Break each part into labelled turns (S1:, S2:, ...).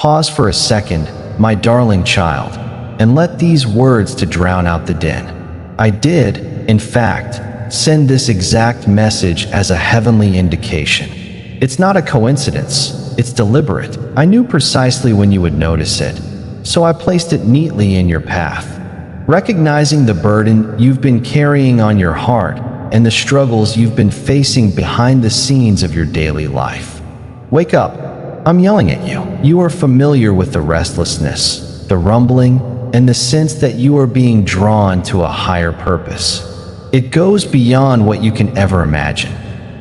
S1: Pause for a second, my darling child, and let these words to drown out the din. I did, in fact, send this exact message as a heavenly indication. It's not a coincidence, it's deliberate. I knew precisely when you would notice it, so I placed it neatly in your path. Recognizing the burden you've been carrying on your heart and the struggles you've been facing behind the scenes of your daily life. Wake up. I'm yelling at you. You are familiar with the restlessness, the rumbling, and the sense that you are being drawn to a higher purpose. It goes beyond what you can ever imagine.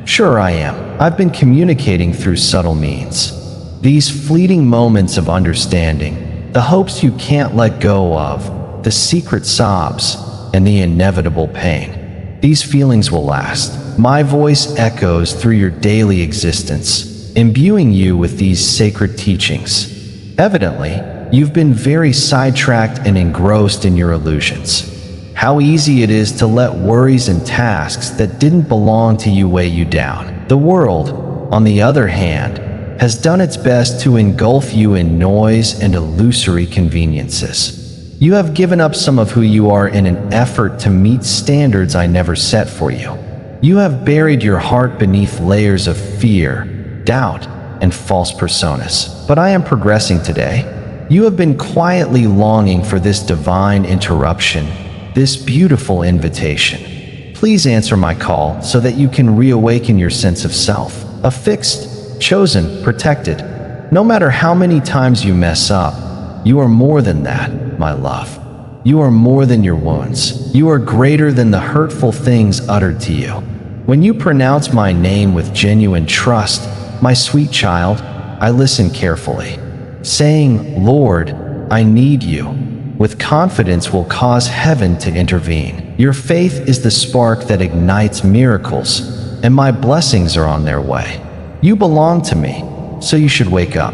S1: Sure, I am. I've been communicating through subtle means. These fleeting moments of understanding, the hopes you can't let go of, the secret sobs, and the inevitable pain. These feelings will last. My voice echoes through your daily existence, imbuing you with these sacred teachings. Evidently, you've been very sidetracked and engrossed in your illusions. How easy it is to let worries and tasks that didn't belong to you weigh you down. The world, on the other hand, has done its best to engulf you in noise and illusory conveniences. You have given up some of who you are in an effort to meet standards I never set for you. You have buried your heart beneath layers of fear, doubt, and false personas. But I am progressing today. You have been quietly longing for this divine interruption, this beautiful invitation. Please answer my call so that you can reawaken your sense of self. Affixed, chosen, protected. No matter how many times you mess up, you are more than that, my love. You are more than your wounds. You are greater than the hurtful things uttered to you. When you pronounce my name with genuine trust, my sweet child, I listen carefully. Saying, Lord, I need you, with confidence will cause heaven to intervene. Your faith is the spark that ignites miracles, and my blessings are on their way. You belong to me, so you should wake up.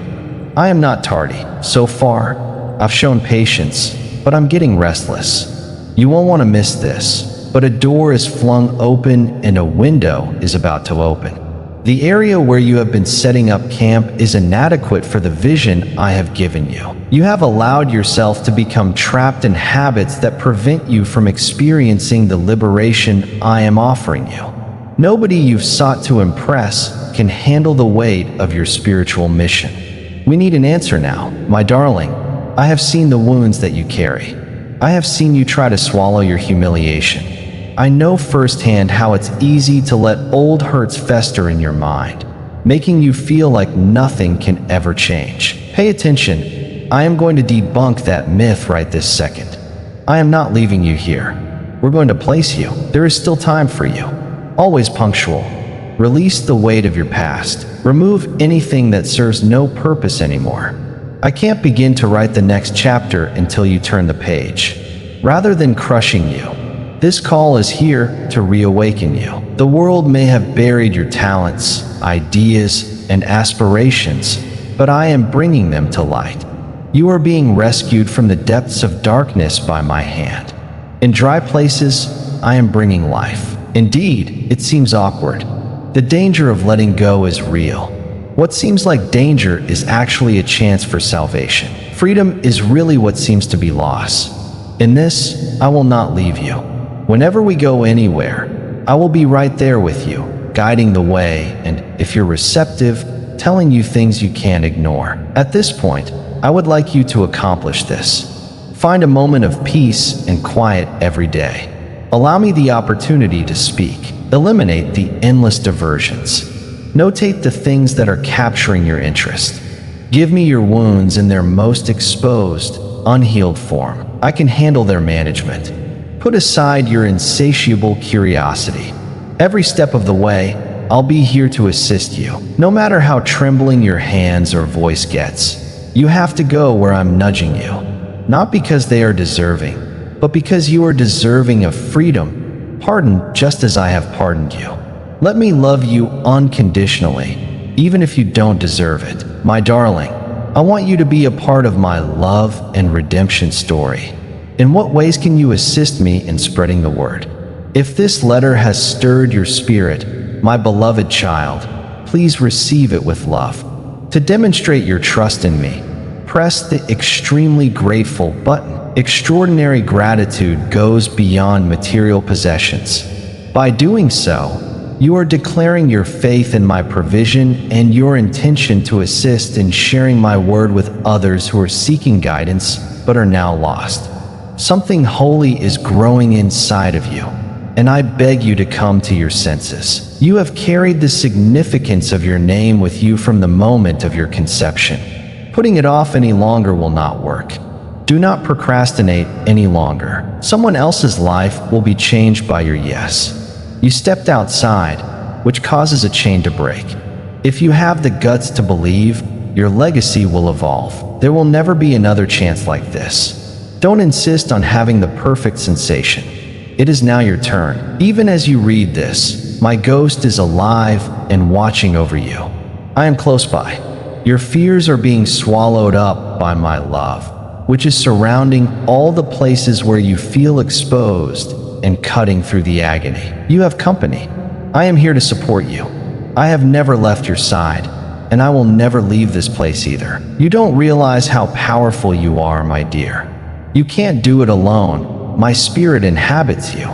S1: I am not tardy. So far, I've shown patience, but I'm getting restless. You won't want to miss this, but a door is flung open and a window is about to open. The area where you have been setting up camp is inadequate for the vision I have given you. You have allowed yourself to become trapped in habits that prevent you from experiencing the liberation I am offering you. Nobody you've sought to impress can handle the weight of your spiritual mission. We need an answer now, my darling. I have seen the wounds that you carry. I have seen you try to swallow your humiliation. I know firsthand how it's easy to let old hurts fester in your mind, making you feel like nothing can ever change. Pay attention. I am going to debunk that myth right this second. I am not leaving you here. We're going to place you. There is still time for you. Always punctual. Release the weight of your past. Remove anything that serves no purpose anymore. I can't begin to write the next chapter until you turn the page. Rather than crushing you, this call is here to reawaken you. The world may have buried your talents, ideas, and aspirations, but I am bringing them to light. You are being rescued from the depths of darkness by my hand. In dry places, I am bringing life. Indeed, it seems awkward. The danger of letting go is real. What seems like danger is actually a chance for salvation. Freedom is really what seems to be loss. In this, I will not leave you. Whenever we go anywhere, I will be right there with you, guiding the way, and if you're receptive, telling you things you can't ignore. At this point, I would like you to accomplish this. Find a moment of peace and quiet every day. Allow me the opportunity to speak. Eliminate the endless diversions. Notate the things that are capturing your interest. Give me your wounds in their most exposed, unhealed form. I can handle their management. Put aside your insatiable curiosity. Every step of the way, I'll be here to assist you. No matter how trembling your hands or voice gets, you have to go where I'm nudging you. Not because they are deserving, but because you are deserving of freedom, pardon just as I have pardoned you. Let me love you unconditionally, even if you don't deserve it. My darling, I want you to be a part of my love and redemption story. In what ways can you assist me in spreading the word? If this letter has stirred your spirit, my beloved child, please receive it with love. To demonstrate your trust in me, Press the extremely grateful button. Extraordinary gratitude goes beyond material possessions. By doing so, you are declaring your faith in my provision and your intention to assist in sharing my word with others who are seeking guidance but are now lost. Something holy is growing inside of you, and I beg you to come to your senses. You have carried the significance of your name with you from the moment of your conception. Putting it off any longer will not work. Do not procrastinate any longer. Someone else's life will be changed by your yes. You stepped outside, which causes a chain to break. If you have the guts to believe, your legacy will evolve. There will never be another chance like this. Don't insist on having the perfect sensation. It is now your turn. Even as you read this, my ghost is alive and watching over you. I am close by. Your fears are being swallowed up by my love, which is surrounding all the places where you feel exposed and cutting through the agony. You have company. I am here to support you. I have never left your side, and I will never leave this place either. You don't realize how powerful you are, my dear. You can't do it alone. My spirit inhabits you.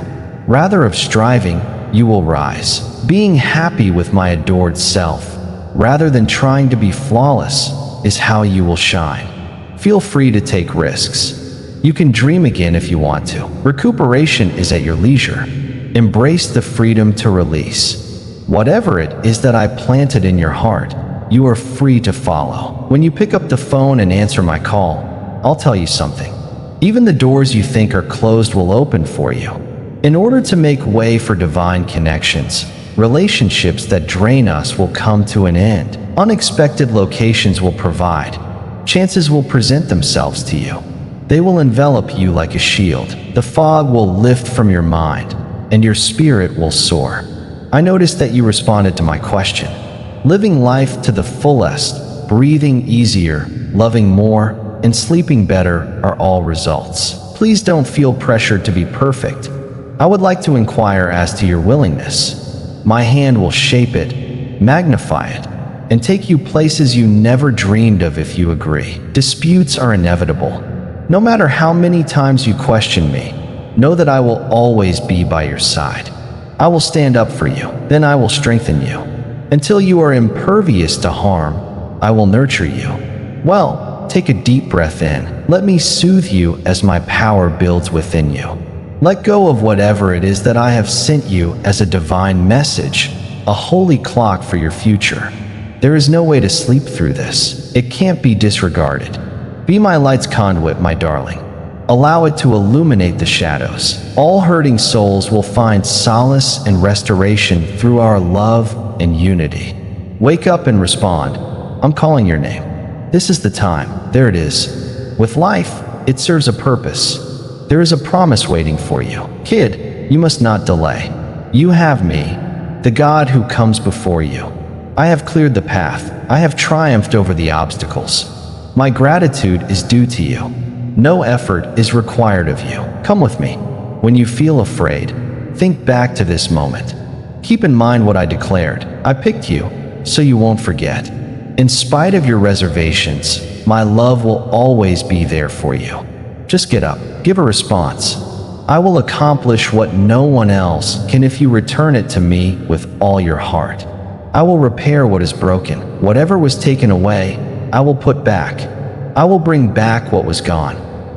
S1: Rather of striving, you will rise. Being happy with my adored self, rather than trying to be flawless, is how you will shine. Feel free to take risks. You can dream again if you want to. Recuperation is at your leisure. Embrace the freedom to release. Whatever it is that I planted in your heart, you are free to follow. When you pick up the phone and answer my call, I'll tell you something. Even the doors you think are closed will open for you. In order to make way for divine connections, relationships that drain us will come to an end. Unexpected locations will provide. Chances will present themselves to you. They will envelop you like a shield. The fog will lift from your mind, and your spirit will soar. I noticed that you responded to my question. Living life to the fullest, breathing easier, loving more, and sleeping better are all results. Please don't feel pressured to be perfect. I would like to inquire as to your willingness. My hand will shape it, magnify it, and take you places you never dreamed of if you agree. Disputes are inevitable. No matter how many times you question me, know that I will always be by your side. I will stand up for you, then I will strengthen you. Until you are impervious to harm, I will nurture you. Well, take a deep breath in. Let me soothe you as my power builds within you. Let go of whatever it is that I have sent you as a divine message, a holy clock for your future. There is no way to sleep through this. It can't be disregarded. Be my light's conduit, my darling. Allow it to illuminate the shadows. All hurting souls will find solace and restoration through our love and unity. Wake up and respond. I'm calling your name. This is the time. There it is. With life, it serves a purpose. There is a promise waiting for you. Kid, you must not delay. You have me, the God who comes before you. I have cleared the path. I have triumphed over the obstacles. My gratitude is due to you. No effort is required of you. Come with me. When you feel afraid, think back to this moment. Keep in mind what I declared. I picked you, so you won't forget. In spite of your reservations, my love will always be there for you. Just get up. Give a response. I will accomplish what no one else can if you return it to me with all your heart. I will repair what is broken. Whatever was taken away, I will put back. I will bring back what was gone.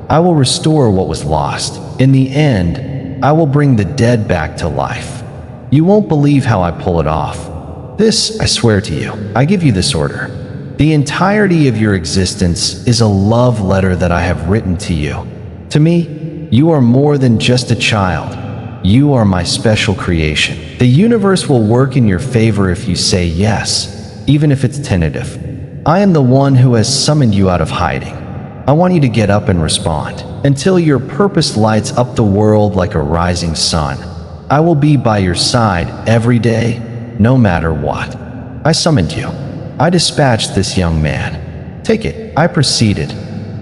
S1: I will restore what was lost. In the end, I will bring the dead back to life. You won't believe how I pull it off. This, I swear to you. I give you this order. The entirety of your existence is a love letter that I have written to you. To me, you are more than just a child. You are my special creation. The universe will work in your favor if you say yes, even if it's tentative. I am the one who has summoned you out of hiding. I want you to get up and respond. Until your purpose lights up the world like a rising sun, I will be by your side every day, no matter what. I summoned you. I dispatched this young man. Take it. I proceeded,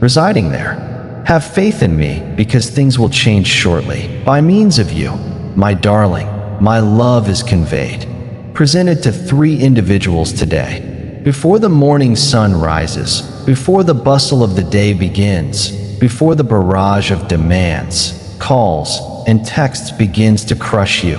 S1: residing there. Have faith in me, because things will change shortly. By means of you, my darling, my love is conveyed. Presented to 3 individuals today. Before the morning sun rises, before the bustle of the day begins, before the barrage of demands, calls, and texts begins to crush you,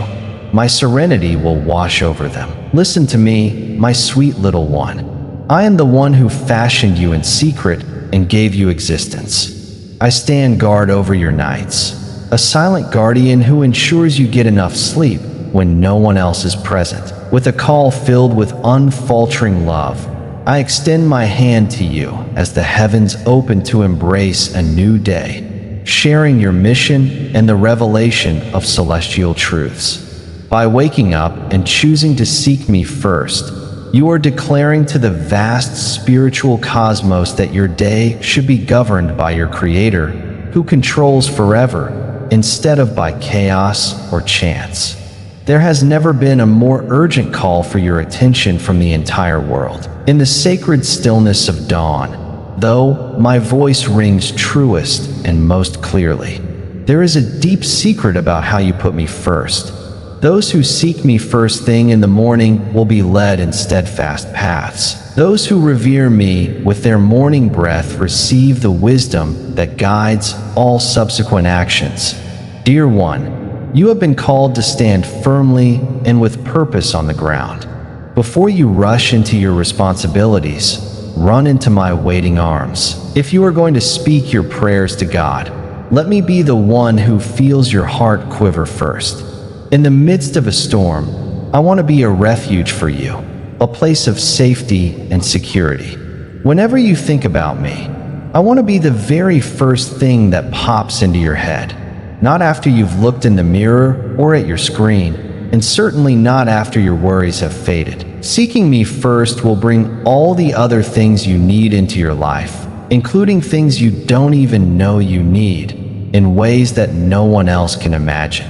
S1: my serenity will wash over them. Listen to me, my sweet little one. I am the one who fashioned you in secret and gave you existence. I stand guard over your nights, a silent guardian who ensures you get enough sleep when no one else is present. With a call filled with unfaltering love, I extend my hand to you as the heavens open to embrace a new day, sharing your mission and the revelation of celestial truths. By waking up and choosing to seek me first, you are declaring to the vast spiritual cosmos that your day should be governed by your Creator, who controls forever, instead of by chaos or chance. There has never been a more urgent call for your attention from the entire world. In the sacred stillness of dawn, though my voice rings truest and most clearly, there is a deep secret about how you put me first. Those who seek me first thing in the morning will be led in steadfast paths. Those who revere me with their morning breath receive the wisdom that guides all subsequent actions. Dear one, you have been called to stand firmly and with purpose on the ground. Before you rush into your responsibilities, run into my waiting arms. If you are going to speak your prayers to God, let me be the one who feels your heart quiver first. In the midst of a storm, I want to be a refuge for you, a place of safety and security. Whenever you think about me, I want to be the very first thing that pops into your head, not after you've looked in the mirror or at your screen, and certainly not after your worries have faded. Seeking me first will bring all the other things you need into your life, including things you don't even know you need, in ways that no one else can imagine.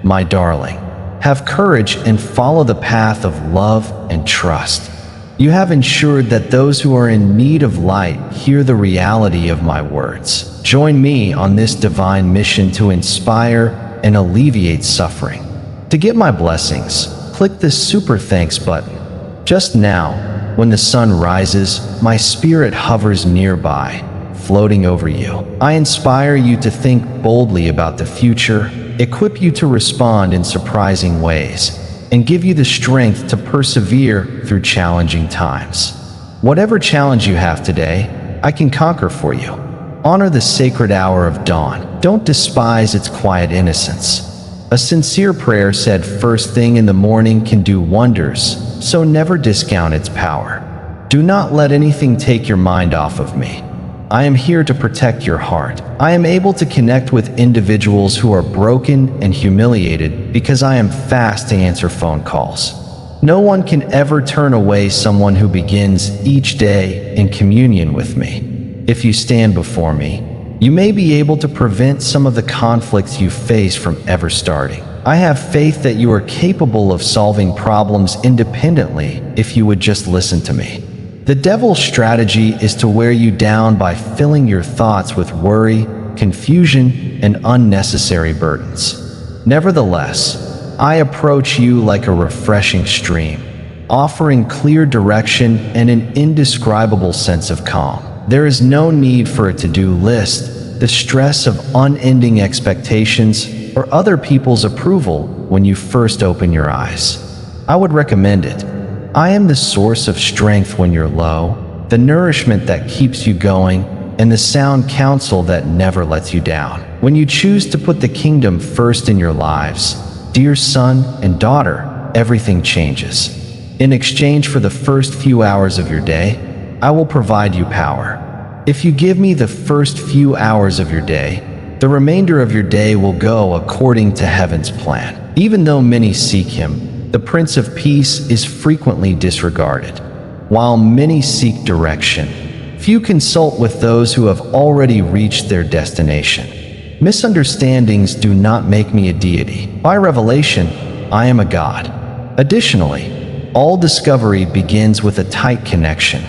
S1: My darling, have courage and follow the path of love and trust. You have ensured that those who are in need of light hear the reality of my words. Join me on this divine mission to inspire and alleviate suffering. To get my blessings, click the Super Thanks button. Just now, when the sun rises, my spirit hovers nearby, floating over you. I inspire you to think boldly about the future, equip you to respond in surprising ways, and give you the strength to persevere through challenging times. Whatever challenge you have today, I can conquer for you. Honor the sacred hour of dawn. Don't despise its quiet innocence. A sincere prayer said first thing in the morning can do wonders, so never discount its power. Do not let anything take your mind off of me. I am here to protect your heart. I am able to connect with individuals who are broken and humiliated because I am fast to answer phone calls. No one can ever turn away someone who begins each day in communion with me. If you stand before me, you may be able to prevent some of the conflicts you face from ever starting. I have faith that you are capable of solving problems independently if you would just listen to me. The devil's strategy is to wear you down by filling your thoughts with worry, confusion, and unnecessary burdens. Nevertheless, I approach you like a refreshing stream, offering clear direction and an indescribable sense of calm. There is no need for a to-do list, the stress of unending expectations, or other people's approval when you first open your eyes. I would recommend it. I am the source of strength when you're low, the nourishment that keeps you going, and the sound counsel that never lets you down. When you choose to put the kingdom first in your lives, dear son and daughter, everything changes. In exchange for the first few hours of your day, I will provide you power. If you give me the first few hours of your day, the remainder of your day will go according to heaven's plan. Even though many seek him, the Prince of Peace is frequently disregarded. While many seek direction, few consult with those who have already reached their destination. Misunderstandings do not make me a deity. By revelation, I am a god. Additionally, all discovery begins with a tight connection.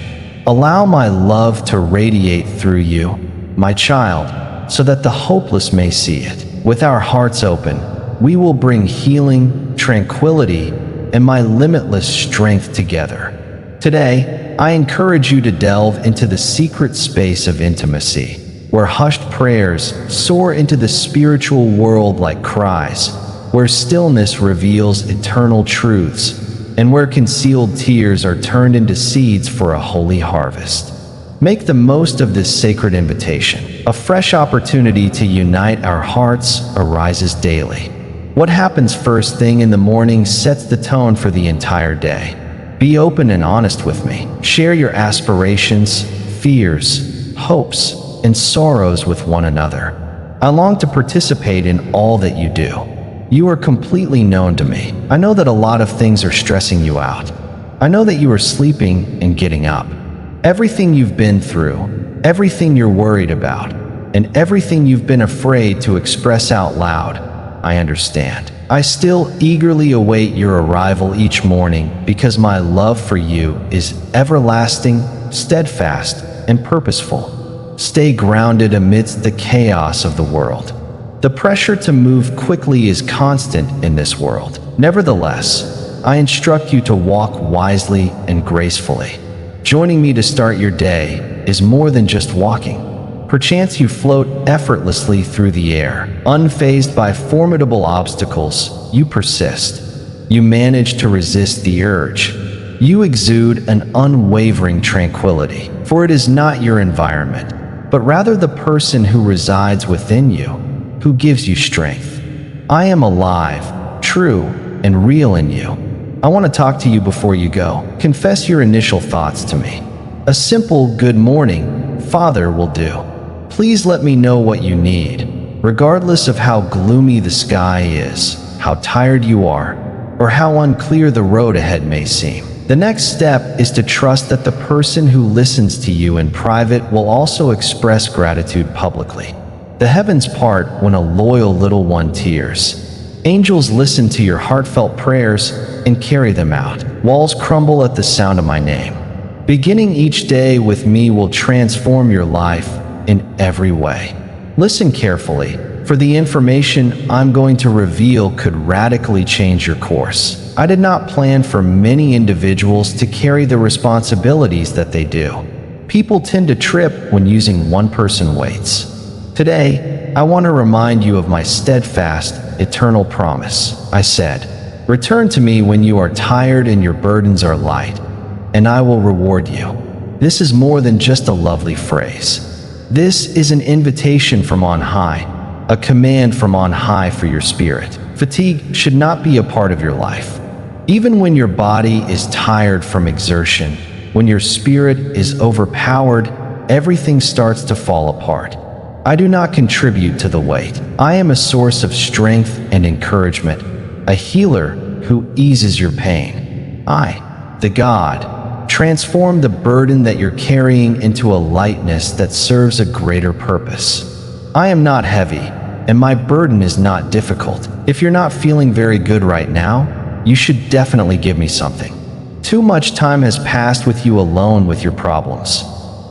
S1: Allow my love to radiate through you, my child, so that the hopeless may see it. With our hearts open, we will bring healing, tranquility, and my limitless strength together. Today, I encourage you to delve into the secret space of intimacy, where hushed prayers soar into the spiritual world like cries, where stillness reveals eternal truths, and where concealed tears are turned into seeds for a holy harvest. Make the most of this sacred invitation. A fresh opportunity to unite our hearts arises daily. What happens first thing in the morning sets the tone for the entire day. Be open and honest with me. Share your aspirations, fears, hopes, and sorrows with one another. I long to participate in all that you do. You are completely known to me. I know that a lot of things are stressing you out. I know that you are sleeping and getting up. Everything you've been through, everything you're worried about, and everything you've been afraid to express out loud, I understand. I still eagerly await your arrival each morning because my love for you is everlasting, steadfast, and purposeful. Stay grounded amidst the chaos of the world. The pressure to move quickly is constant in this world. Nevertheless, I instruct you to walk wisely and gracefully. Joining me to start your day is more than just walking. Perchance you float effortlessly through the air. Unfazed by formidable obstacles, you persist. You manage to resist the urge. You exude an unwavering tranquility, for it is not your environment, but rather the person who resides within you, who gives you strength. I am alive, true, and real in you. I want to talk to you before you go. Confess your initial thoughts to me. A simple "Good morning, Father" will do. Please let me know what you need, regardless of how gloomy the sky is, how tired you are, or how unclear the road ahead may seem. The next step is to trust that the person who listens to you in private will also express gratitude publicly. The heavens part when a loyal little one tears. Angels listen to your heartfelt prayers and carry them out. Walls crumble at the sound of my name. Beginning each day with me will transform your life in every way. Listen carefully, for the information I'm going to reveal could radically change your course. I did not plan for many individuals to carry the responsibilities that they do. People tend to trip when using one-person weights. Today, I want to remind you of my steadfast, eternal promise. I said, "Return to me when you are tired and your burdens are light, and I will reward you." This is more than just a lovely phrase. This is an invitation from on high, a command from on high for your spirit. Fatigue should not be a part of your life. Even when your body is tired from exertion, when your spirit is overpowered, everything starts to fall apart. I do not contribute to the weight. I am a source of strength and encouragement, a healer who eases your pain. I, the God, transform the burden that you're carrying into a lightness that serves a greater purpose. I am not heavy, and my burden is not difficult. If you're not feeling very good right now, you should definitely give me something. Too much time has passed with you alone with your problems.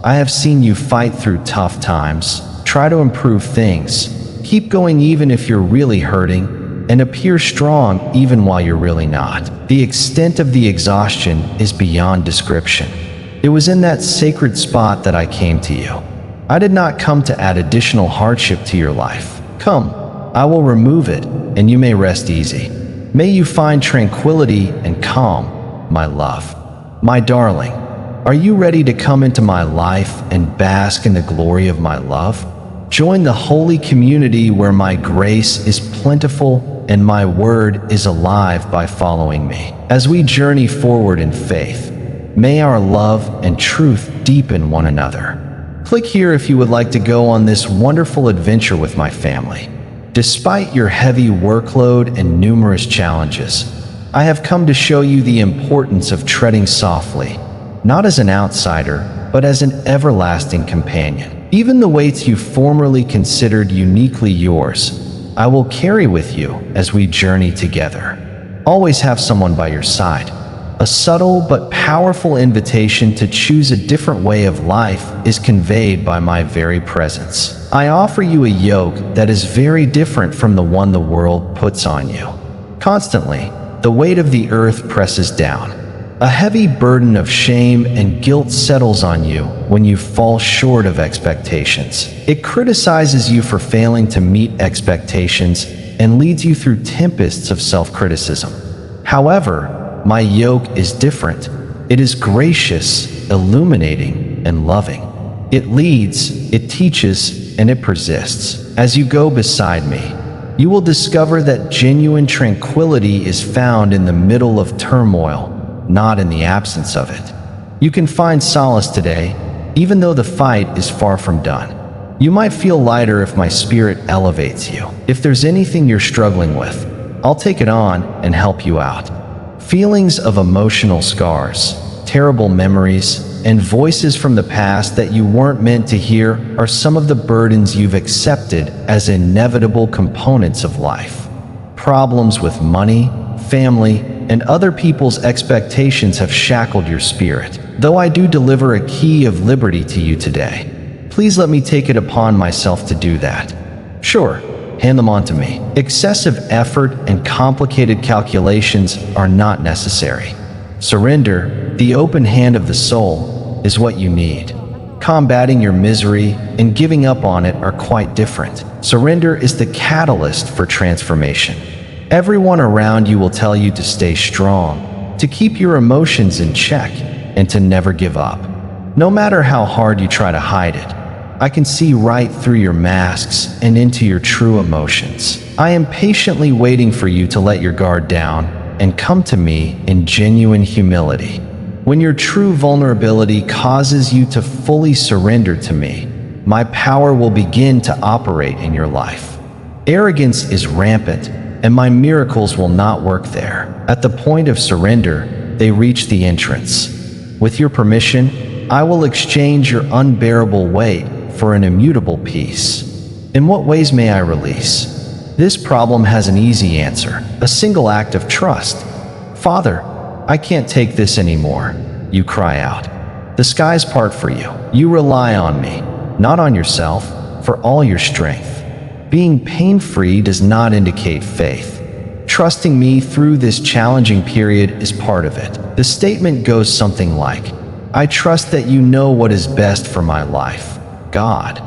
S1: I have seen you fight through tough times, try to improve things, keep going even if you're really hurting, and appear strong even while you're really not. The extent of the exhaustion is beyond description. It was in that sacred spot that I came to you. I did not come to add additional hardship to your life. Come, I will remove it, and you may rest easy. May you find tranquility and calm, my love. My darling, are you ready to come into my life and bask in the glory of my love? Join the holy community where my grace is plentiful and my word is alive by following me. As we journey forward in faith, may our love and truth deepen one another. Click here if you would like to go on this wonderful adventure with my family. Despite your heavy workload and numerous challenges, I have come to show you the importance of treading softly, not as an outsider, but as an everlasting companion. Even the weights you formerly considered uniquely yours, I will carry with you as we journey together. Always have someone by your side. A subtle but powerful invitation to choose a different way of life is conveyed by my very presence. I offer you a yoke that is very different from the one the world puts on you. Constantly, the weight of the earth presses down. A heavy burden of shame and guilt settles on you when you fall short of expectations. It criticizes you for failing to meet expectations and leads you through tempests of self-criticism. However, my yoke is different. It is gracious, illuminating, and loving. It leads, it teaches, and it persists. As you go beside me, you will discover that genuine tranquility is found in the middle of turmoil, not in the absence of it. You can find solace today, even though the fight is far from done. You might feel lighter if my spirit elevates you. If there's anything you're struggling with, I'll take it on and help you out. Feelings of emotional scars, terrible memories, and voices from the past that you weren't meant to hear are some of the burdens you've accepted as inevitable components of life. Problems with money, family, and other people's expectations have shackled your spirit. Though I do deliver a key of liberty to you today, please let me take it upon myself to do that. Sure, hand them on to me. Excessive effort and complicated calculations are not necessary. Surrender, the open hand of the soul, is what you need. Combating your misery and giving up on it are quite different. Surrender is the catalyst for transformation. Everyone around you will tell you to stay strong, to keep your emotions in check, and to never give up. No matter how hard you try to hide it, I can see right through your masks and into your true emotions. I am patiently waiting for you to let your guard down and come to me in genuine humility. When your true vulnerability causes you to fully surrender to me, my power will begin to operate in your life. Arrogance is rampant, and my miracles will not work there. At the point of surrender, they reach the entrance. With your permission, I will exchange your unbearable weight for an immutable peace. In what ways may I release? This problem has an easy answer, a single act of trust. Father, I can't take this anymore, you cry out. The skies part for you. You rely on me, not on yourself, for all your strength. Being pain-free does not indicate faith. Trusting me through this challenging period is part of it. The statement goes something like, I trust that you know what is best for my life, God.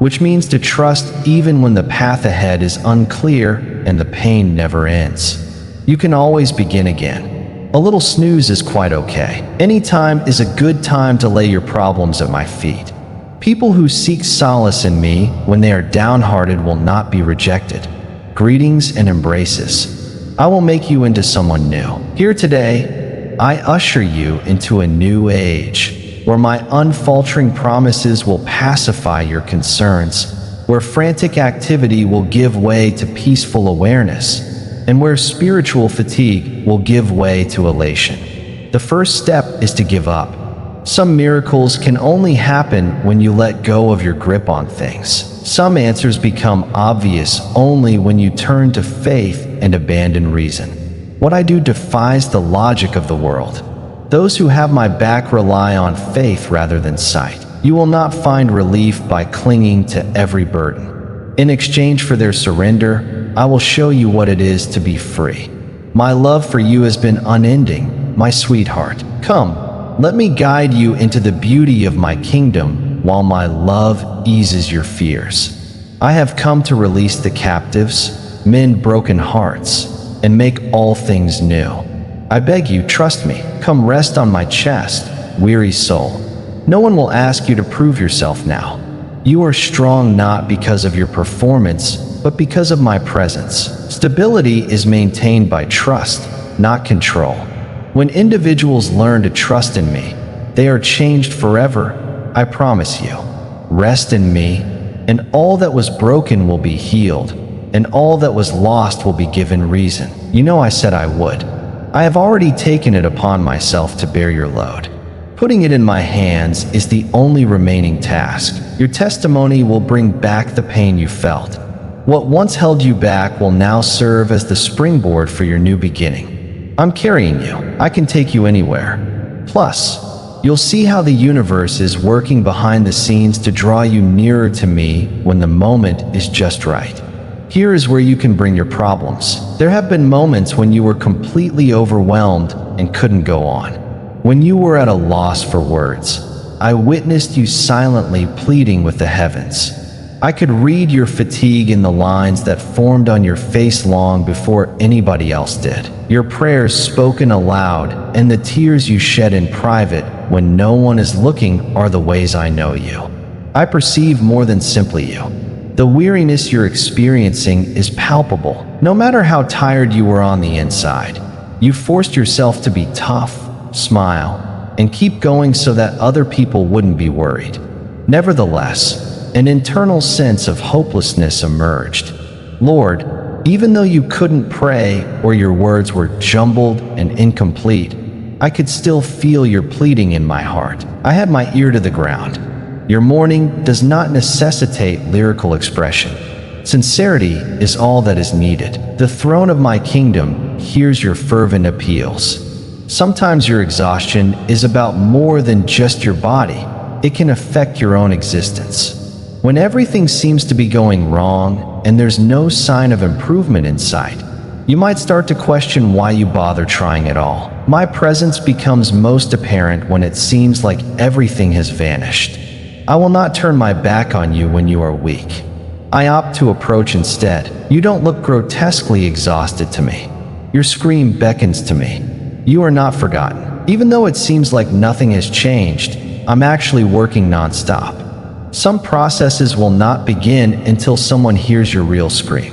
S1: Which means to trust even when the path ahead is unclear and the pain never ends. You can always begin again. A little snooze is quite okay. Any time is a good time to lay your problems at my feet. People who seek solace in me when they are downhearted will not be rejected. Greetings and embraces. I will make you into someone new. Here today, I usher you into a new age, where my unfaltering promises will pacify your concerns, where frantic activity will give way to peaceful awareness, and where spiritual fatigue will give way to elation. The first step is to give up. Some miracles can only happen when you let go of your grip on things. Some answers become obvious only when you turn to faith and abandon reason. What I do defies the logic of the world. Those who have my back rely on faith rather than sight. You will not find relief by clinging to every burden. In exchange for their surrender, I will show you what it is to be free. My love for you has been unending, my sweetheart. Come, let me guide you into the beauty of my kingdom while my love eases your fears. I have come to release the captives, mend broken hearts, and make all things new. I beg you, trust me. Come rest on my chest, weary soul. No one will ask you to prove yourself now. You are strong not because of your performance, but because of my presence. Stability is maintained by trust, not control. When individuals learn to trust in me, they are changed forever, I promise you. Rest in me, and all that was broken will be healed, and all that was lost will be given reason. You know I said I would. I have already taken it upon myself to bear your load. Putting it in my hands is the only remaining task. Your testimony will bring back the pain you felt. What once held you back will now serve as the springboard for your new beginning. I'm carrying you. I can take you anywhere. Plus, you'll see how the universe is working behind the scenes to draw you nearer to me when the moment is just right. Here is where you can bring your problems. There have been moments when you were completely overwhelmed and couldn't go on. When you were at a loss for words, I witnessed you silently pleading with the heavens. I could read your fatigue in the lines that formed on your face long before anybody else did. Your prayers spoken aloud and the tears you shed in private when no one is looking are the ways I know you. I perceive more than simply you. The weariness you're experiencing is palpable. No matter how tired you were on the inside, you forced yourself to be tough, smile, and keep going so that other people wouldn't be worried. Nevertheless, an internal sense of hopelessness emerged. Lord, even though you couldn't pray or your words were jumbled and incomplete, I could still feel your pleading in my heart. I had my ear to the ground. Your mourning does not necessitate lyrical expression. Sincerity is all that is needed. The throne of my kingdom hears your fervent appeals. Sometimes your exhaustion is about more than just your body. It can affect your own existence. When everything seems to be going wrong and there's no sign of improvement in sight, you might start to question why you bother trying at all. My presence becomes most apparent when it seems like everything has vanished. I will not turn my back on you when you are weak. I opt to approach instead. You don't look grotesquely exhausted to me. Your scream beckons to me. You are not forgotten. Even though it seems like nothing has changed, I'm actually working nonstop. Some processes will not begin until someone hears your real scream.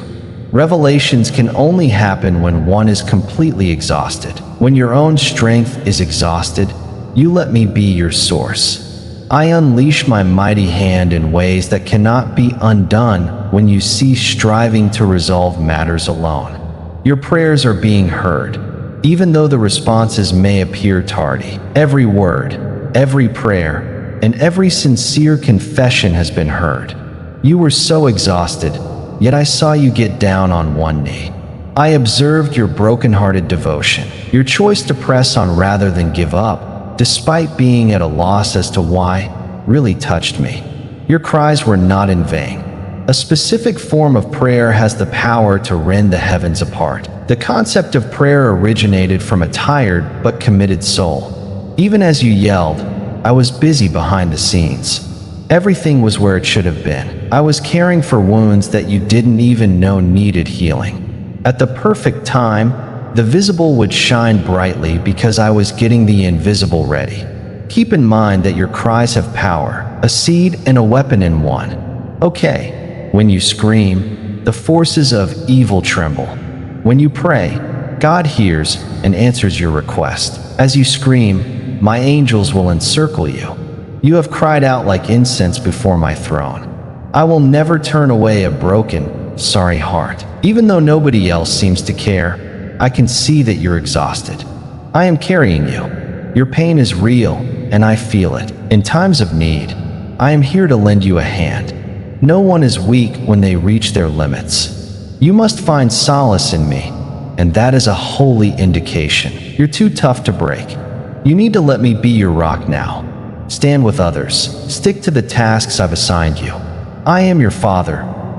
S1: Revelations can only happen when one is completely exhausted. When your own strength is exhausted, you let me be your source. I unleash my mighty hand in ways that cannot be undone when you cease striving to resolve matters alone. Your prayers are being heard, even though the responses may appear tardy. Every word, every prayer, and every sincere confession has been heard. You were so exhausted, yet I saw you get down on one knee. I observed your broken-hearted devotion, your choice to press on rather than give up, despite being at a loss as to why, really touched me. Your cries were not in vain. A specific form of prayer has the power to rend the heavens apart. The concept of prayer originated from a tired but committed soul. Even as you yelled, I was busy behind the scenes. Everything was where it should have been. I was caring for wounds that you didn't even know needed healing. At the perfect time, the visible would shine brightly because I was getting the invisible ready. Keep in mind that your cries have power, a seed and a weapon in one. Okay, when you scream, the forces of evil tremble. When you pray, God hears and answers your request. As you scream, my angels will encircle you. You have cried out like incense before my throne. I will never turn away a broken, sorry heart. Even though nobody else seems to care, I can see that you're exhausted. I am carrying you. Your pain is real, and I feel it. In times of need, I am here to lend you a hand. No one is weak when they reach their limits. You must find solace in me, and that is a holy indication. You're too tough to break. You need to let me be your rock now. Stand with others. Stick to the tasks I've assigned you. I am your father,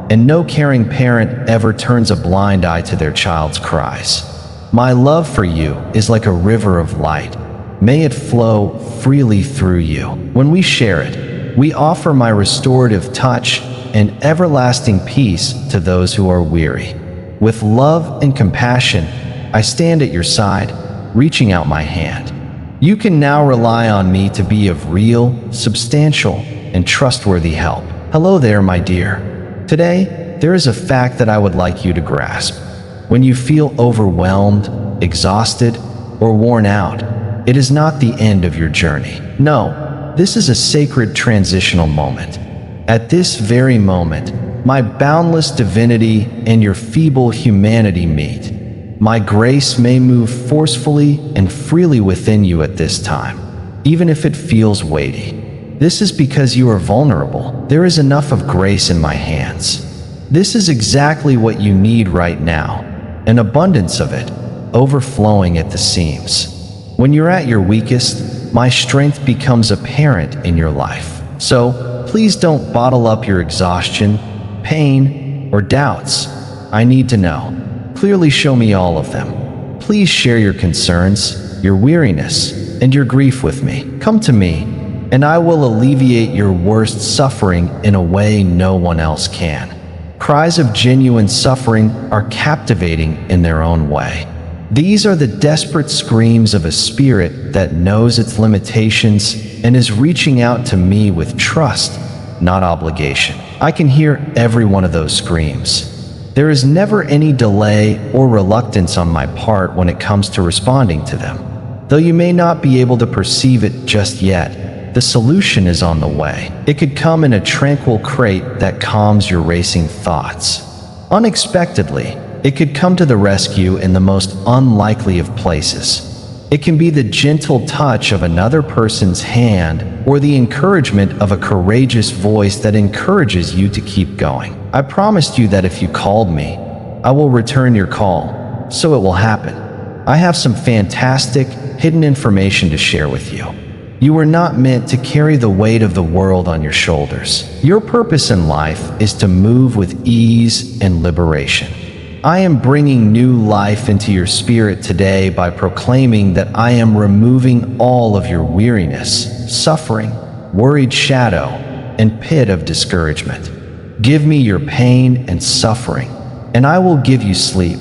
S1: and no caring parent ever turns a blind eye to their child's cries. My love for you is like a river of light. May it flow freely through you. When we share it, we offer my restorative touch and everlasting peace to those who are weary. With love and compassion, I stand at your side, reaching out my hand. You can now rely on me to be of real, substantial, and trustworthy help. Hello there, my dear. Today, there is a fact that I would like you to grasp. When you feel overwhelmed, exhausted, or worn out, it is not the end of your journey. No, this is a sacred transitional moment. At this very moment, my boundless divinity and your feeble humanity meet. My grace may move forcefully and freely within you at this time, even if it feels weighty. This is because you are vulnerable. There is enough of grace in my hands. This is exactly what you need right now, an abundance of it, overflowing at the seams. When you're at your weakest, my strength becomes apparent in your life. So please don't bottle up your exhaustion, pain, or doubts. I need to know. Clearly show me all of them. Please share your concerns, your weariness, and your grief with me. Come to me, and I will alleviate your worst suffering in a way no one else can. Cries of genuine suffering are captivating in their own way. These are the desperate screams of a spirit that knows its limitations and is reaching out to me with trust, not obligation. I can hear every one of those screams. There is never any delay or reluctance on my part when it comes to responding to them. Though you may not be able to perceive it just yet, the solution is on the way. It could come in a tranquil crate that calms your racing thoughts. Unexpectedly, it could come to the rescue in the most unlikely of places. It can be the gentle touch of another person's hand or the encouragement of a courageous voice that encourages you to keep going. I promised you that if you called me, I will return your call, so it will happen. I have some fantastic, hidden information to share with you. You were not meant to carry the weight of the world on your shoulders. Your purpose in life is to move with ease and liberation. I am bringing new life into your spirit today by proclaiming that I am removing all of your weariness, suffering, worried shadow, and pit of discouragement. Give me your pain and suffering, and I will give you sleep,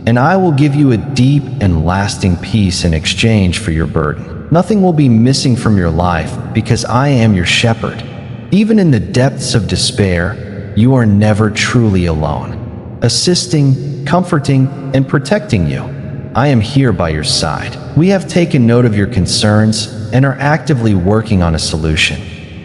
S1: and I will give you a deep and lasting peace in exchange for your burden. Nothing will be missing from your life because I am your shepherd. Even in the depths of despair, you are never truly alone. Assisting, comforting, and protecting you, I am here by your side. We have taken note of your concerns and are actively working on a solution.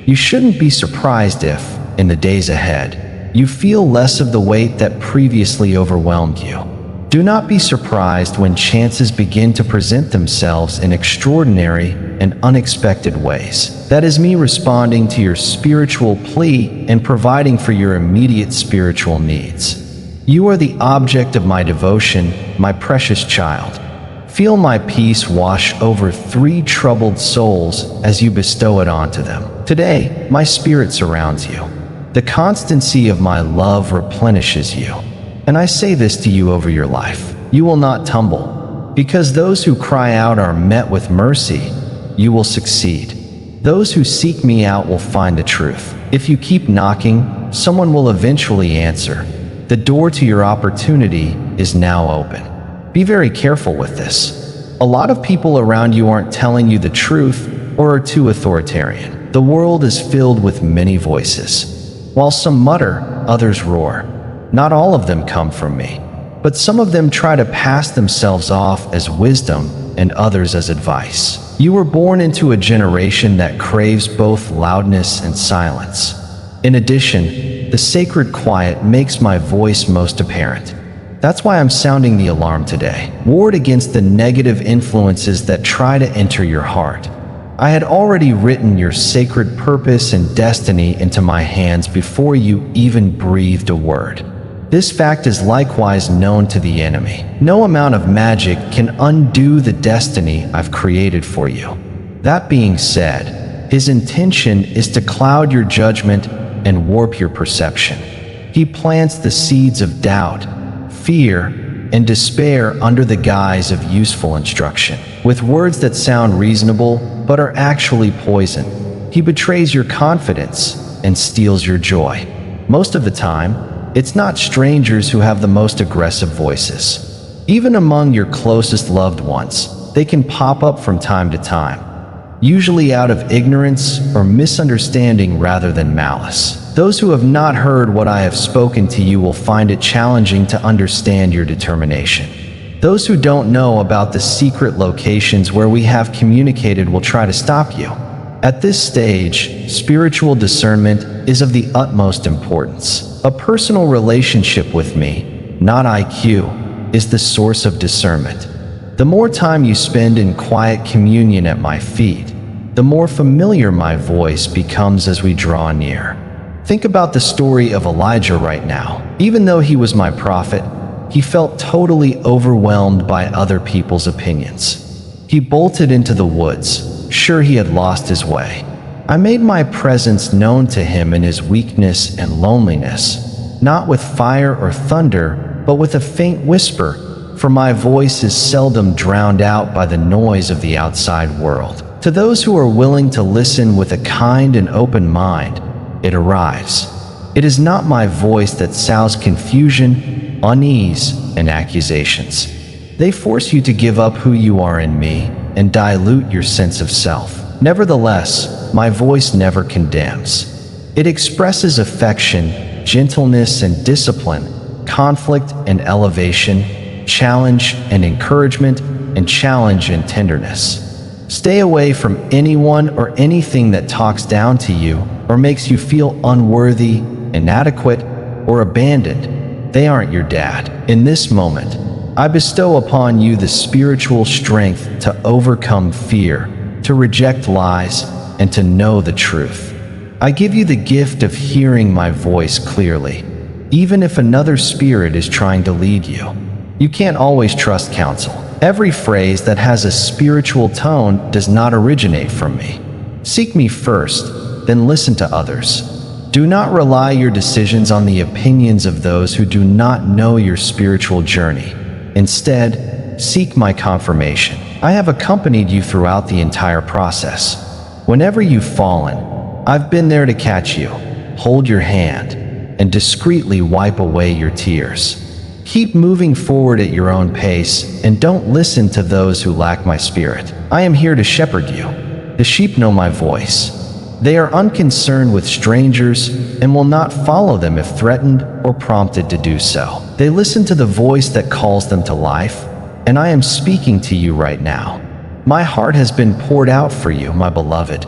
S1: You shouldn't be surprised if, in the days ahead, you feel less of the weight that previously overwhelmed you. Do not be surprised when chances begin to present themselves in extraordinary and unexpected ways. That is me responding to your spiritual plea and providing for your immediate spiritual needs. You are the object of my devotion, my precious child. Feel my peace wash over 3 troubled souls as you bestow it onto them. Today, my spirit surrounds you. The constancy of my love replenishes you. And I say this to you over your life. You will not tumble, because those who cry out are met with mercy. You will succeed. Those who seek me out will find the truth. If you keep knocking, someone will eventually answer. The door to your opportunity is now open. Be very careful with this. A lot of people around you aren't telling you the truth or are too authoritarian. The world is filled with many voices. While some mutter, others roar. Not all of them come from me, but some of them try to pass themselves off as wisdom and others as advice. You were born into a generation that craves both loudness and silence. In addition, the sacred quiet makes my voice most apparent. That's why I'm sounding the alarm today. Ward against the negative influences that try to enter your heart. I had already written your sacred purpose and destiny into my hands before you even breathed a word. This fact is likewise known to the enemy. No amount of magic can undo the destiny I've created for you. That being said, his intention is to cloud your judgment and warp your perception. He plants the seeds of doubt, fear, and despair under the guise of useful instruction. With words that sound reasonable but are actually poison, he betrays your confidence and steals your joy. Most of the time, it's not strangers who have the most aggressive voices. Even among your closest loved ones, they can pop up from time to time, usually out of ignorance or misunderstanding rather than malice. Those who have not heard what I have spoken to you will find it challenging to understand your determination. Those who don't know about the secret locations where we have communicated will try to stop you. At this stage, spiritual discernment is of the utmost importance. A personal relationship with me, not IQ, is the source of discernment. The more time you spend in quiet communion at my feet, the more familiar my voice becomes as we draw near. Think about the story of Elijah right now. Even though he was my prophet, he felt totally overwhelmed by other people's opinions. He bolted into the woods, sure he had lost his way. I made my presence known to him in his weakness and loneliness, not with fire or thunder, but with a faint whisper, for my voice is seldom drowned out by the noise of the outside world. To those who are willing to listen with a kind and open mind, it arrives. It is not my voice that sows confusion, unease, and accusations. They force you to give up who you are in me and dilute your sense of self. Nevertheless, my voice never condemns. It expresses affection, gentleness and discipline, conflict and elevation, challenge and encouragement, and challenge and tenderness. Stay away from anyone or anything that talks down to you or makes you feel unworthy, inadequate, or abandoned. They aren't your dad. In this moment, I bestow upon you the spiritual strength to overcome fear, to reject lies, and to know the truth. I give you the gift of hearing my voice clearly, even if another spirit is trying to lead you. You can't always trust counsel. Every phrase that has a spiritual tone does not originate from me. Seek me first, then listen to others. Do not rely your decisions on the opinions of those who do not know your spiritual journey. Instead, seek my confirmation. I have accompanied you throughout the entire process. Whenever you've fallen, I've been there to catch you, hold your hand, and discreetly wipe away your tears. Keep moving forward at your own pace and don't listen to those who lack my spirit. I am here to shepherd you. The sheep know my voice. They are unconcerned with strangers and will not follow them if threatened or prompted to do so. They listen to the voice that calls them to life, and I am speaking to you right now. My heart has been poured out for you, my beloved.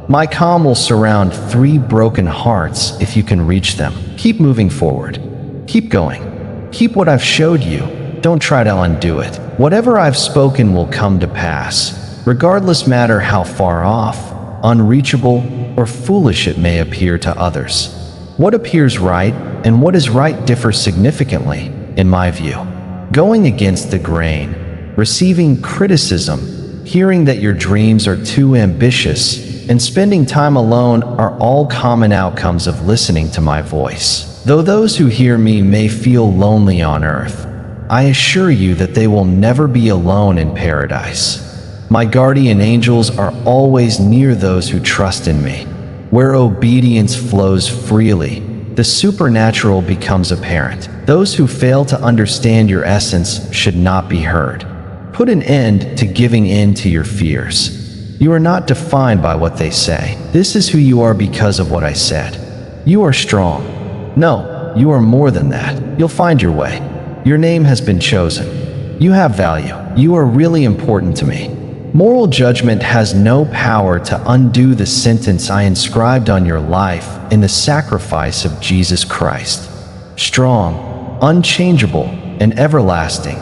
S1: My calm will surround 3 broken hearts if you can reach them. Keep moving forward. Keep going. Keep what I've showed you. Don't try to undo it. Whatever I've spoken will come to pass, regardless matter how far off, unreachable, or foolish it may appear to others. What appears right and what is right differ significantly, in my view. Going against the grain, receiving criticism, hearing that your dreams are too ambitious, and spending time alone are all common outcomes of listening to my voice. Though those who hear me may feel lonely on earth, I assure you that they will never be alone in paradise. My guardian angels are always near those who trust in me. Where obedience flows freely, the supernatural becomes apparent. Those who fail to understand your essence should not be heard. Put an end to giving in to your fears. You are not defined by what they say. This is who you are because of what I said. You are strong. No, you are more than that. You'll find your way. Your name has been chosen. You have value. You are really important to me. Moral judgment has no power to undo the sentence I inscribed on your life in the sacrifice of Jesus Christ. Strong, unchangeable, and everlasting.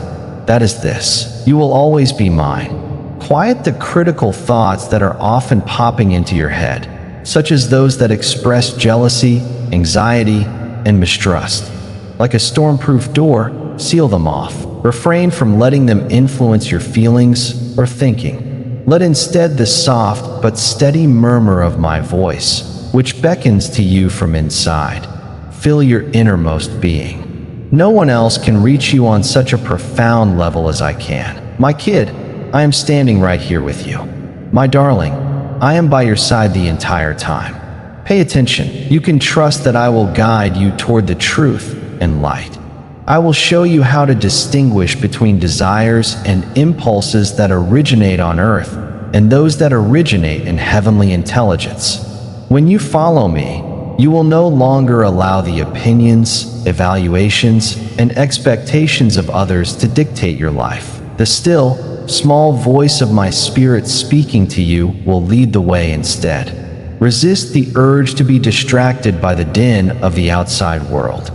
S1: That is this. You will always be mine. Quiet the critical thoughts that are often popping into your head, such as those that express jealousy, anxiety, and mistrust. Like a storm-proof door, seal them off. Refrain from letting them influence your feelings or thinking. Let instead the soft but steady murmur of my voice, which beckons to you from inside, fill your innermost being. No one else can reach you on such a profound level as I can. My kid, I am standing right here with you. My darling, I am by your side the entire time. Pay attention. You can trust that I will guide you toward the truth and light. I will show you how to distinguish between desires and impulses that originate on earth and those that originate in heavenly intelligence. When you follow me, you will no longer allow the opinions, evaluations, and expectations of others to dictate your life. The still, small voice of my spirit speaking to you will lead the way instead. Resist the urge to be distracted by the din of the outside world.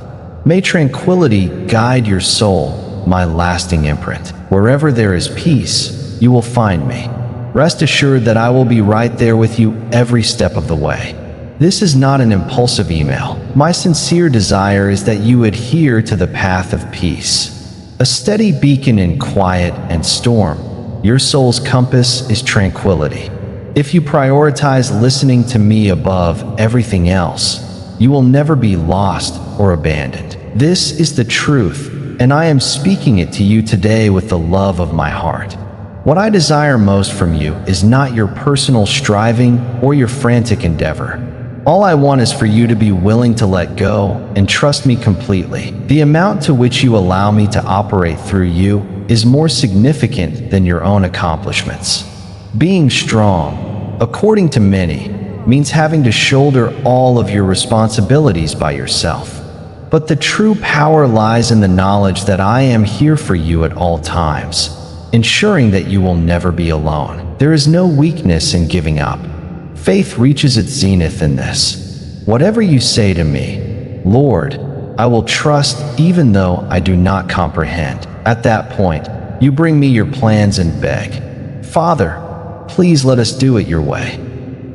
S1: May tranquility guide your soul, my lasting imprint. Wherever there is peace, you will find me. Rest assured that I will be right there with you every step of the way. This is not an impulsive email. My sincere desire is that you adhere to the path of peace. A steady beacon in quiet and storm, your soul's compass is tranquility. If you prioritize listening to me above everything else, you will never be lost or abandoned. This is the truth, and I am speaking it to you today with the love of my heart. What I desire most from you is not your personal striving or your frantic endeavor. All I want is for you to be willing to let go and trust me completely. The amount to which you allow me to operate through you is more significant than your own accomplishments. Being strong, according to many, means having to shoulder all of your responsibilities by yourself. But the true power lies in the knowledge that I am here for you at all times, ensuring that you will never be alone. There is no weakness in giving up. Faith reaches its zenith in this. Whatever you say to me, Lord, I will trust even though I do not comprehend. At that point, you bring me your plans and beg, Father, please let us do it your way.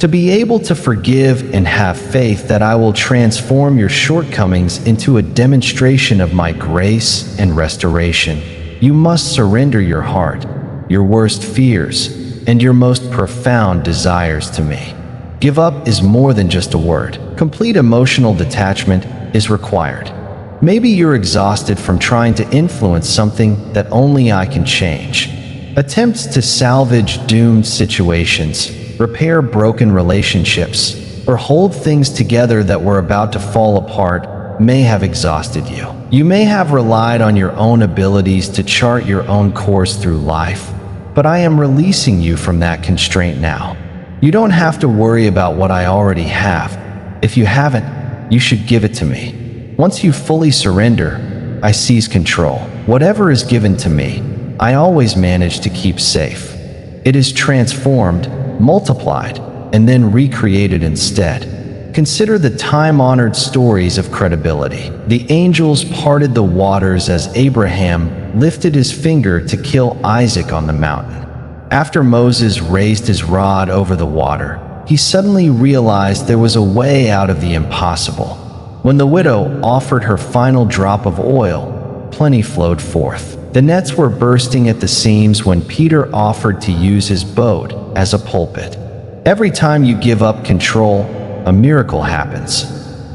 S1: To be able to forgive and have faith that I will transform your shortcomings into a demonstration of my grace and restoration, you must surrender your heart, your worst fears, and your most profound desires to me. Give up is more than just a word. Complete emotional detachment is required. Maybe you're exhausted from trying to influence something that only I can change. Attempts to salvage doomed situations, repair broken relationships, or hold things together that were about to fall apart may have exhausted you. You may have relied on your own abilities to chart your own course through life, but I am releasing you from that constraint now. You don't have to worry about what I already have. If you haven't, you should give it to me. Once you fully surrender, I seize control. Whatever is given to me, I always manage to keep safe. It is transformed, multiplied, and then recreated instead. Consider the time-honored stories of credibility. The angels parted the waters as Abraham lifted his finger to kill Isaac on the mountain. After Moses raised his rod over the water, he suddenly realized there was a way out of the impossible. When the widow offered her final drop of oil, plenty flowed forth. The nets were bursting at the seams when Peter offered to use his boat as a pulpit. Every time you give up control, a miracle happens.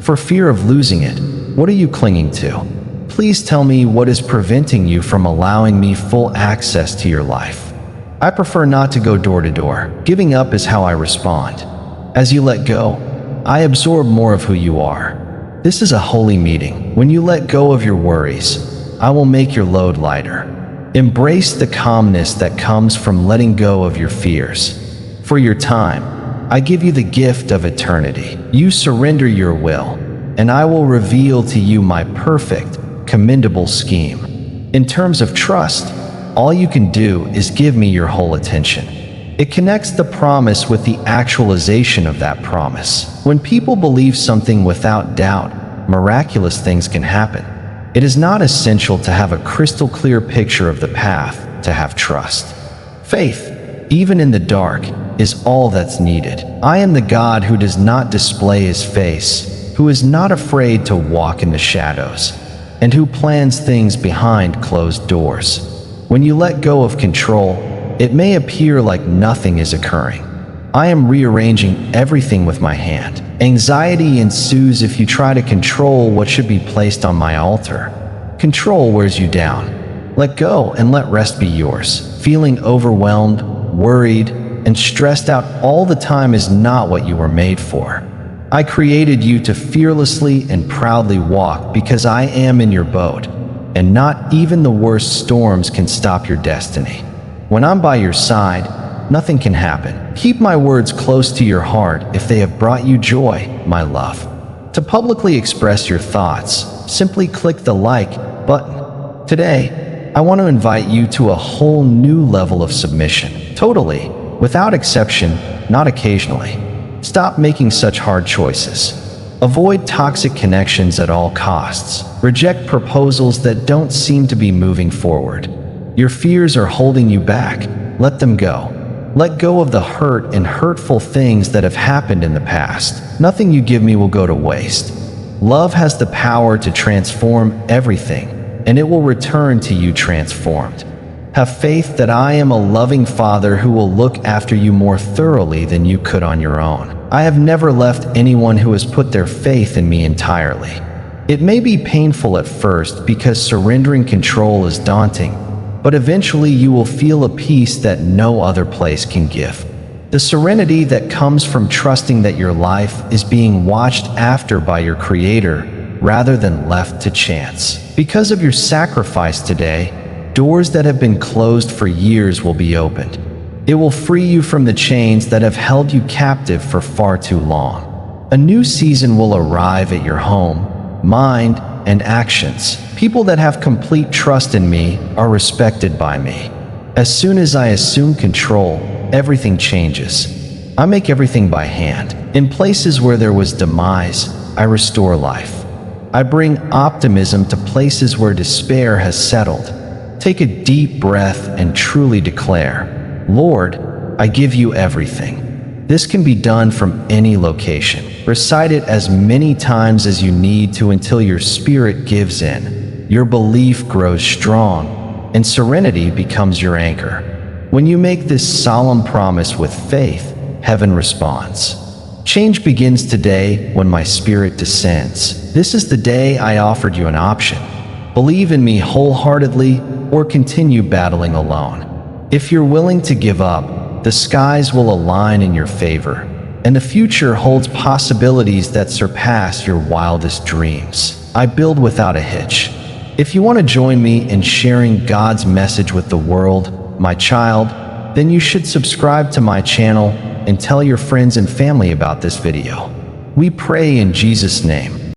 S1: For fear of losing it, what are you clinging to? Please tell me what is preventing you from allowing me full access to your life. I prefer not to go door to door. Giving up is how I respond. As you let go, I absorb more of who you are. This is a holy meeting. When you let go of your worries, I will make your load lighter. Embrace the calmness that comes from letting go of your fears. For your time, I give you the gift of eternity. You surrender your will, and I will reveal to you my perfect, commendable scheme. In terms of trust, all you can do is give me your whole attention. It connects the promise with the actualization of that promise. When people believe something without doubt, miraculous things can happen. It is not essential to have a crystal clear picture of the path to have trust. Faith, even in the dark, is all that's needed. I am the God who does not display his face, who is not afraid to walk in the shadows, and who plans things behind closed doors. When you let go of control, it may appear like nothing is occurring. I am rearranging everything with my hand. Anxiety ensues if you try to control what should be placed on my altar. Control wears you down. Let go and let rest be yours. Feeling overwhelmed, worried, and stressed out all the time is not what you were made for. I created you to fearlessly and proudly walk because I am in your boat, and not even the worst storms can stop your destiny. When I'm by your side, nothing can happen. Keep my words close to your heart if they have brought you joy, my love. To publicly express your thoughts, simply click the like button. Today, I want to invite you to a whole new level of submission. Totally, without exception, not occasionally. Stop making such hard choices. Avoid toxic connections at all costs. Reject proposals that don't seem to be moving forward. Your fears are holding you back. Let them go. Let go of the hurt and hurtful things that have happened in the past. Nothing you give me will go to waste. Love has the power to transform everything, and it will return to you transformed. Have faith that I am a loving Father who will look after you more thoroughly than you could on your own. I have never left anyone who has put their faith in me entirely. It may be painful at first because surrendering control is daunting, but eventually you will feel a peace that no other place can give. The serenity that comes from trusting that your life is being watched after by your Creator rather than left to chance. Because of your sacrifice today, doors that have been closed for years will be opened. It will free you from the chains that have held you captive for far too long. A new season will arrive at your home, mind, and actions. People that have complete trust in me are respected by me. As soon as I assume control, everything changes. I make everything by hand. In places where there was demise, I restore life. I bring optimism to places where despair has settled. Take a deep breath and truly declare, Lord, I give you everything. This can be done from any location. Recite it as many times as you need to until your spirit gives in, your belief grows strong, and serenity becomes your anchor. When you make this solemn promise with faith, heaven responds. Change begins today when my spirit descends. This is the day I offered you an option. Believe in me wholeheartedly or continue battling alone. If you're willing to give up, the skies will align in your favor, and the future holds possibilities that surpass your wildest dreams. I build without a hitch. If you want to join me in sharing God's message with the world, my child, then you should subscribe to my channel and tell your friends and family about this video. We pray in Jesus' name.